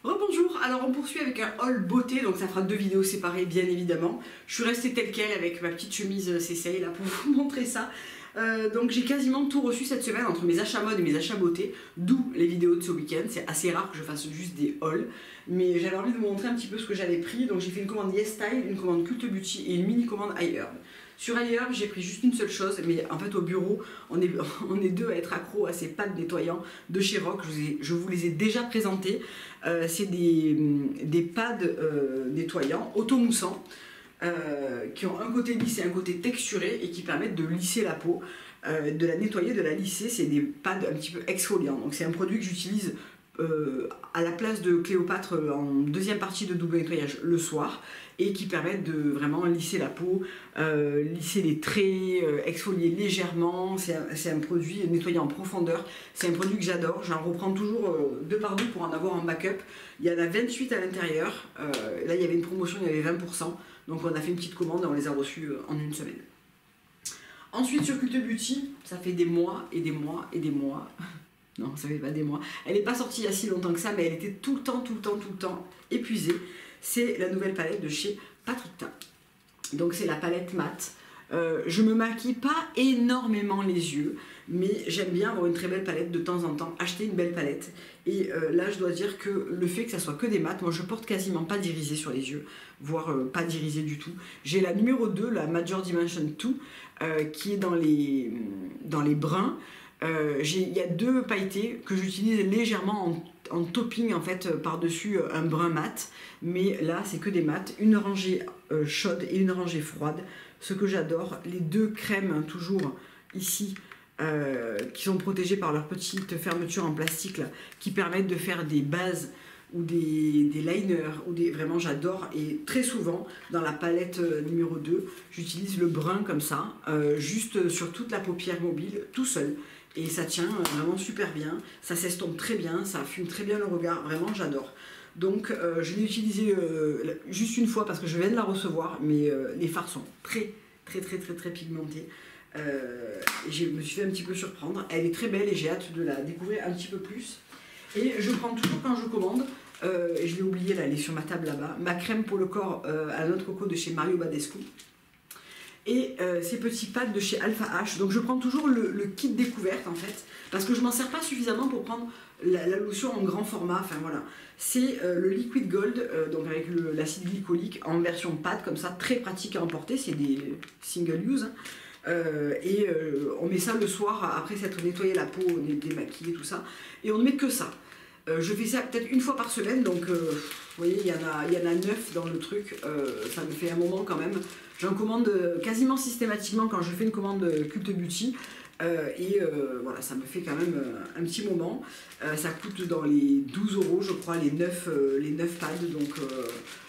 Rebonjour, alors on poursuit avec un haul beauté, donc ça fera deux vidéos séparées bien évidemment. Je suis restée telle quelle avec ma petite chemise CCA là pour vous montrer ça. Donc j'ai quasiment tout reçu cette semaine entre mes achats mode et mes achats beauté, d'où les vidéos de ce week-end. C'est assez rare que je fasse juste des hauls, mais j'avais envie de vous montrer un petit peu ce que j'avais pris. Donc j'ai fait une commande YesStyle, une commande Cult Beauty et une mini commande iHerb. Sur iHerb, j'ai pris juste une seule chose, mais en fait au bureau, on est deux à être accro à ces pads nettoyants de chez Rock. Je vous les ai déjà présentés. C'est des pads nettoyants automoussants qui ont un côté lisse et un côté texturé et qui permettent de lisser la peau, de la nettoyer, de la lisser. C'est des pads un petit peu exfoliants. Donc c'est un produit que j'utilise à la place de Cléopâtre en deuxième partie de double nettoyage le soir et qui permettent de vraiment lisser la peau, lisser les traits, exfolier légèrement. C'est un produit nettoyé en profondeur, c'est un produit que j'adore, j'en reprends toujours deux par deux pour en avoir en backup. Il y en a 28 à l'intérieur, là il y avait une promotion, il y avait 20%, donc on a fait une petite commande et on les a reçus en une semaine. Ensuite sur Cult Beauty, ça fait des mois et des mois et des mois. Non, ça fait pas des mois. Elle n'est pas sortie il y a si longtemps que ça, mais elle était tout le temps épuisée. C'est la nouvelle palette de chez Patrick Ta. Donc c'est la palette mat. Je me maquille pas énormément les yeux, mais j'aime bien avoir une très belle palette de temps en temps, acheter une belle palette. Et là, je dois dire que le fait que ça soit que des mats, moi je porte quasiment pas d'irisé sur les yeux, voire pas d'irisé du tout. J'ai la numéro 2, la Major Dimension 2, qui est dans les bruns. Il y a deux pailletés que j'utilise légèrement en topping en fait par-dessus un brun mat, mais là c'est que des mats, une rangée chaude et une rangée froide, ce que j'adore. Les deux crèmes toujours ici qui sont protégées par leur petite fermeture en plastique là, qui permettent de faire des bases ou des liners, vraiment j'adore. Et très souvent dans la palette numéro 2 j'utilise le brun comme ça, juste sur toute la paupière mobile, tout seul. Et ça tient vraiment super bien, ça s'estompe très bien, ça fume très bien le regard, vraiment j'adore. Donc je l'ai utilisé juste une fois parce que je viens de la recevoir, mais les fards sont très pigmentés. Et je me suis fait un petit peu surprendre, elle est très belle et j'ai hâte de la découvrir un petit peu plus. Et je prends toujours quand je commande, et je l'ai oublié là, elle est sur ma table là-bas, ma crème pour le corps à la noix de coco de chez Mario Badescu. Et ces petits pads de chez Alpha H. Donc je prends toujours le kit découverte en fait, parce que je m'en sers pas suffisamment pour prendre la lotion en grand format. Enfin voilà, c'est le Liquid Gold, donc avec l'acide glycolique en version pad comme ça, très pratique à emporter, c'est des single use. On met ça le soir après s'être nettoyé la peau, démaquillé tout ça, et on ne met que ça. Je fais ça peut-être une fois par semaine, donc vous voyez, il y en a 9 dans le truc, ça me fait un moment quand même. J'en commande quasiment systématiquement quand je fais une commande Cult Beauty, voilà, ça me fait quand même un petit moment. Ça coûte dans les 12 € je crois, les 9 pads, donc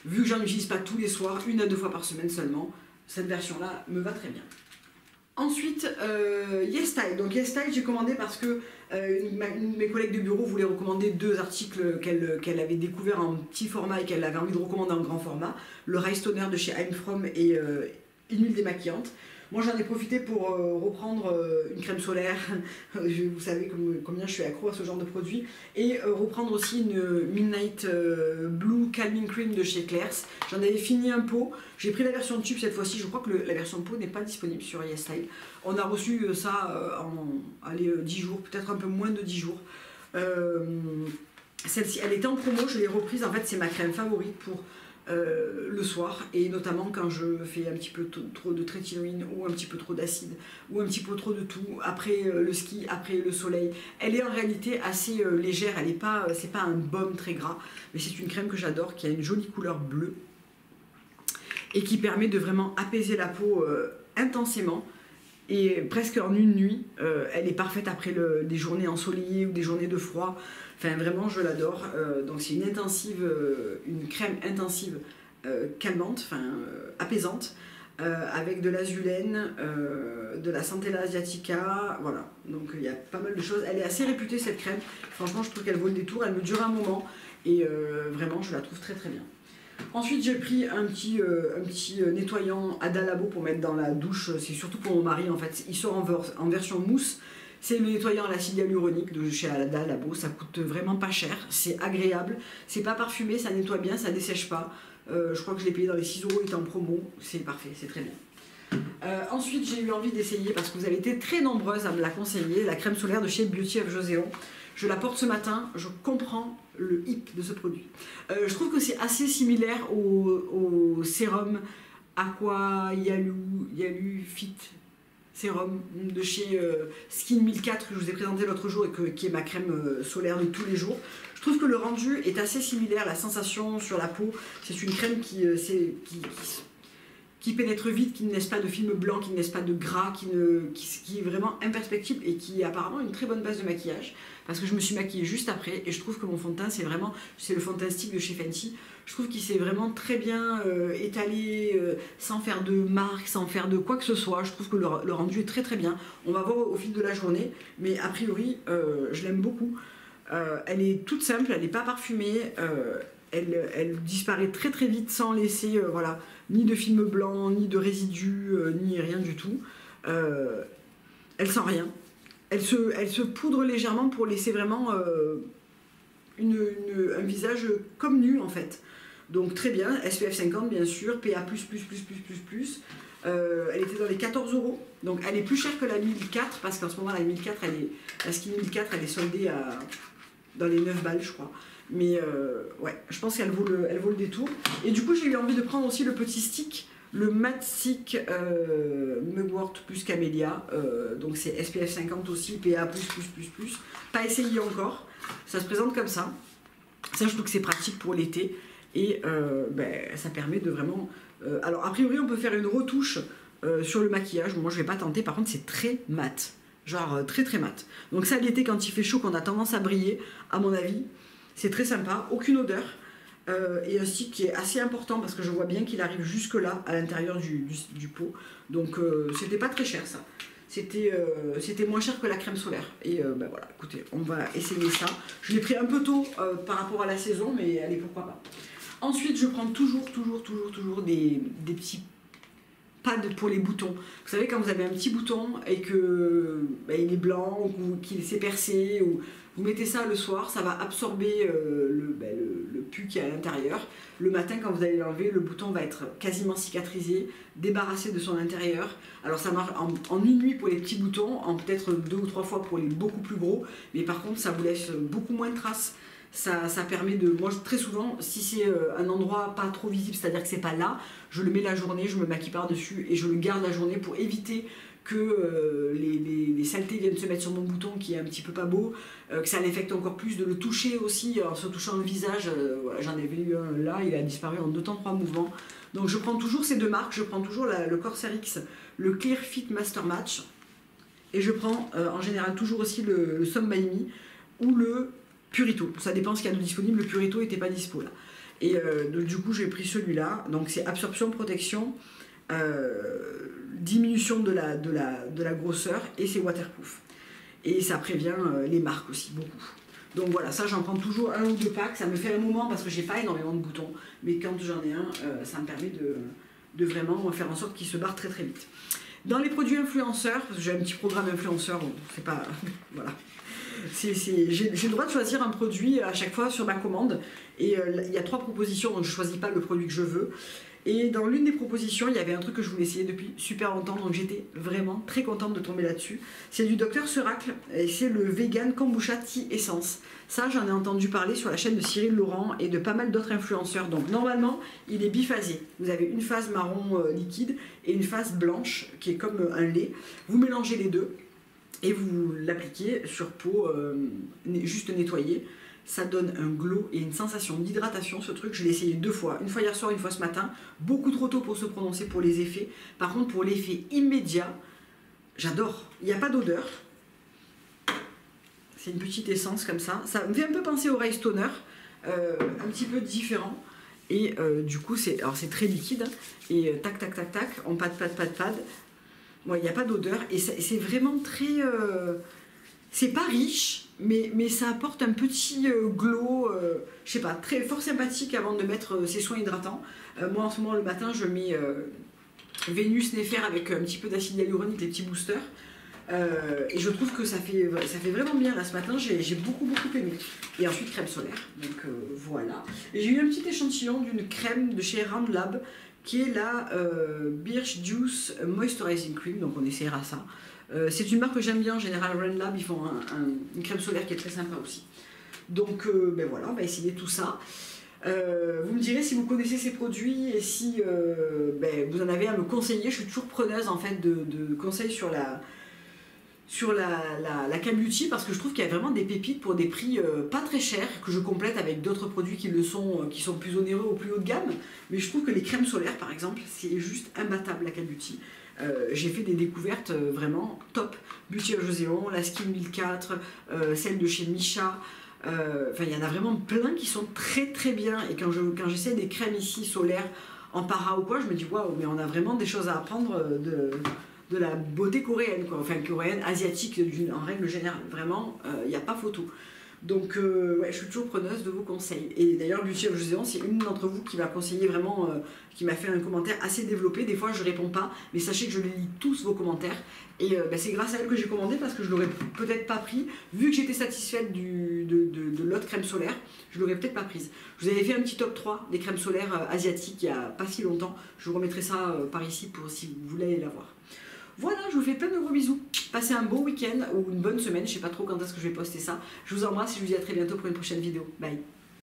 vu que j'en utilise pas tous les soirs, une à deux fois par semaine seulement, cette version là me va très bien. Ensuite, YesStyle. Donc YesStyle, j'ai commandé parce que une de mes collègues de bureau voulait recommander deux articles qu'elle avait découvert en petit format et qu'elle avait envie de recommander en grand format. Le Rice Toner de chez I'm From et une huile démaquillante. Moi j'en ai profité pour reprendre une crème solaire, vous savez combien je suis accro à ce genre de produit, et reprendre aussi une Midnight Blue Calming Cream de chez Claire's. J'en avais fini un pot, j'ai pris la version tube cette fois-ci, je crois que la version pot n'est pas disponible sur YesStyle. On a reçu ça en 10 jours, peut-être un peu moins de 10 jours. Celle-ci, elle était en promo, je l'ai reprise, en fait c'est ma crème favorite pour le soir, et notamment quand je fais un petit peu trop de trétinoïne ou un petit peu trop d'acide ou un petit peu trop de tout après le ski, après le soleil. Elle est en réalité assez légère, c'est pas un baume très gras, mais c'est une crème que j'adore, qui a une jolie couleur bleue et qui permet de vraiment apaiser la peau intensément et presque en une nuit. Elle est parfaite après des journées ensoleillées ou des journées de froid. Enfin vraiment je l'adore. Donc c'est une crème intensive calmante, apaisante, avec de l'azulène, de la Centella asiatica, voilà. Donc il y a pas mal de choses. Elle est assez réputée cette crème. Franchement je trouve qu'elle vaut le détour. Elle me dure un moment et vraiment je la trouve très bien. Ensuite j'ai pris un petit nettoyant Ada Labo pour mettre dans la douche, c'est surtout pour mon mari en fait, il sort en version mousse, C'est le nettoyant à l'acide hyaluronique de chez Alada Labo, ça coûte vraiment pas cher, c'est agréable, c'est pas parfumé, ça nettoie bien, ça dessèche pas. Je crois que je l'ai payé dans les 6 €, il était en promo, c'est parfait, c'est très bien. Ensuite, j'ai eu envie d'essayer, parce que vous avez été très nombreuses à me la conseiller, la crème solaire de chez Beauty of Joséon. Je la porte ce matin, je comprends le hip de ce produit. Je trouve que c'est assez similaire au sérum Aqua Yalu Fit sérum de chez Skin 1004 que je vous ai présenté l'autre jour et qui est ma crème solaire de tous les jours. Je trouve que le rendu est assez similaire, la sensation sur la peau, c'est une crème qui pénètre vite, qui ne laisse pas de film blanc, qui ne laisse pas de gras, qui est vraiment imperceptible et qui est apparemment une très bonne base de maquillage, parce que je me suis maquillée juste après et je trouve que mon fond de teint c'est le fond de teint stick de chez Fenty. Je trouve qu'il s'est vraiment très bien étalé, sans faire de marque, sans faire de quoi que ce soit. Je trouve que le rendu est très très bien. On va voir au fil de la journée, mais a priori je l'aime beaucoup. Elle est toute simple, elle n'est pas parfumée, elle disparaît très très vite sans laisser voilà, ni de film blanc, ni de résidus, ni rien du tout. Elle sent rien. Elle se poudre légèrement pour laisser vraiment un visage comme nu en fait. Donc très bien, SPF 50 bien sûr, PA++++++. Elle était dans les 14 €, donc elle est plus chère que la 1004 parce qu'en ce moment la Skin 1004 elle est soldée dans les 9 balles je crois. Mais ouais, je pense qu'elle vaut le détour. Et du coup j'ai eu envie de prendre aussi le petit stick, le Matte Stick Mugwort plus Camellia. Donc c'est SPF 50 aussi, PA++++. Pas essayé encore, ça se présente comme ça. Ça je trouve que c'est pratique pour l'été. Et ça permet de vraiment... alors a priori on peut faire une retouche sur le maquillage, moi je vais pas tenter, par contre c'est très mat, genre très très mat. Donc ça l'été quand il fait chaud, qu'on a tendance à briller, à mon avis, c'est très sympa, aucune odeur, et un stick qui est assez important parce que je vois bien qu'il arrive jusque là à l'intérieur du pot, donc c'était pas très cher ça. C'était moins cher que la crème solaire. Et voilà, écoutez, on va essayer ça. Je l'ai pris un peu tôt par rapport à la saison, mais allez, pourquoi pas. Ensuite, je prends toujours des petits pads pour les boutons. Vous savez, quand vous avez un petit bouton et que il est blanc ou qu'il s'est percé, ou vous mettez ça le soir, ça va absorber le pus qui est à l'intérieur. Le matin, quand vous allez l'enlever, le bouton va être quasiment cicatrisé, débarrassé de son intérieur. Alors ça marche en une nuit pour les petits boutons, en peut-être 2 ou 3 fois pour les beaucoup plus gros, mais par contre ça vous laisse beaucoup moins de traces. Ça permet de... Moi, très souvent, si c'est un endroit pas trop visible, c'est-à-dire que c'est pas là, je le mets la journée, je me maquille par-dessus et je le garde la journée pour éviter que les saletés viennent se mettre sur mon bouton qui est un petit peu pas beau, que ça l'affecte encore plus, de le toucher aussi, en se touchant le visage. Voilà, j'en avais eu un là, il a disparu en 2 temps 3 mouvements. Donc je prends toujours ces deux marques, je prends toujours le Corsair X, le Clear Fit Master Match, et je prends en général toujours aussi le Some by Me ou le Purito, ça dépend ce qu'il y a de disponible, le Purito n'était pas dispo là. Et du coup j'ai pris celui-là, donc c'est absorption, protection, diminution de la grosseur et c'est waterproof. Et ça prévient les marques aussi, beaucoup. Donc voilà, ça j'en prends toujours 1 ou 2 packs, ça me fait un moment parce que j'ai pas énormément de boutons, mais quand j'en ai un, ça me permet de vraiment faire en sorte qu'il se barre très très vite. Dans les produits influenceurs, parce que j'ai un petit programme influenceur, c'est pas... voilà. J'ai le droit de choisir un produit à chaque fois sur ma commande et il y a 3 propositions, donc je ne choisis pas le produit que je veux. Et dans l'une des propositions, il y avait un truc que je voulais essayer depuis super longtemps, donc j'étais vraiment très contente de tomber là-dessus. C'est du Dr Seracle et c'est le Vegan Kombucha Tea Essence. Ça, j'en ai entendu parler sur la chaîne de Cyril Laurent et de pas mal d'autres influenceurs. Donc normalement, il est biphasé. Vous avez une phase marron liquide et une phase blanche qui est comme un lait. Vous mélangez les deux et vous l'appliquez sur peau juste nettoyée. Ça donne un glow et une sensation d'hydratation, ce truc. Je l'ai essayé 2 fois, une fois hier soir, une fois ce matin. Beaucoup trop tôt pour se prononcer pour les effets. Par contre, pour l'effet immédiat, j'adore. Il n'y a pas d'odeur. C'est une petite essence comme ça. Ça me fait un peu penser au Rice Toner, un petit peu différent. Et du coup, c'est très liquide. Et tac, tac, tac, tac, on pad. Bon, il n'y a pas d'odeur. Et c'est vraiment très... c'est pas riche, mais ça apporte un petit glow, je sais pas, fort sympathique avant de mettre ses soins hydratants. Moi, en ce moment, le matin, je mets Vénus Néfer avec un petit peu d'acide hyaluronique, les petits boosters. Et je trouve que ça fait vraiment bien. Là, ce matin, j'ai beaucoup aimé. Et ensuite, crème solaire. Donc voilà. Et j'ai eu un petit échantillon d'une crème de chez Rand Lab qui est la Birch Juice Moisturizing Cream. Donc on essaiera ça. C'est une marque que j'aime bien en général, Rand Lab. Ils font une crème solaire qui est très sympa aussi. Donc ben voilà, on va essayer tout ça. Vous me direz si vous connaissez ces produits et si ben, vous en avez à me conseiller. Je suis toujours preneuse en fait de conseils sur la Cam Beauty parce que je trouve qu'il y a vraiment des pépites pour des prix pas très chers que je complète avec d'autres produits qui sont plus onéreux ou plus haut de gamme. Mais je trouve que les crèmes solaires par exemple, c'est juste imbattable la Cam Beauty. J'ai fait des découvertes vraiment top. Beauty of Joséon, la Skin 1004, celle de chez Michat. Enfin, il y en a vraiment plein qui sont très bien. Et quand j'essaie des crèmes ici solaires en para ou quoi, je me dis waouh, mais on a vraiment des choses à apprendre de la beauté coréenne, quoi. Enfin coréenne, asiatique en règle générale. Vraiment, il n'y a pas photo. Donc ouais, je suis toujours preneuse de vos conseils. Et d'ailleurs, Beauty of Joséon, c'est une d'entre vous qui m'a conseillé vraiment, qui m'a fait un commentaire assez développé. Des fois, je réponds pas, mais sachez que je les lis tous vos commentaires. Et ben, c'est grâce à elle que j'ai commandé parce que je l'aurais peut-être pas pris. Vu que j'étais satisfaite de l'autre crème solaire, je l'aurais peut-être pas prise. Je vous avais fait un petit top 3 des crèmes solaires asiatiques il y a pas si longtemps. Je vous remettrai ça par ici pour si vous voulez aller la voir. Voilà, je vous fais plein de gros bisous. Passez un beau week-end ou une bonne semaine. Je sais pas trop quand est-ce que je vais poster ça. Je vous embrasse et je vous dis à très bientôt pour une prochaine vidéo. Bye.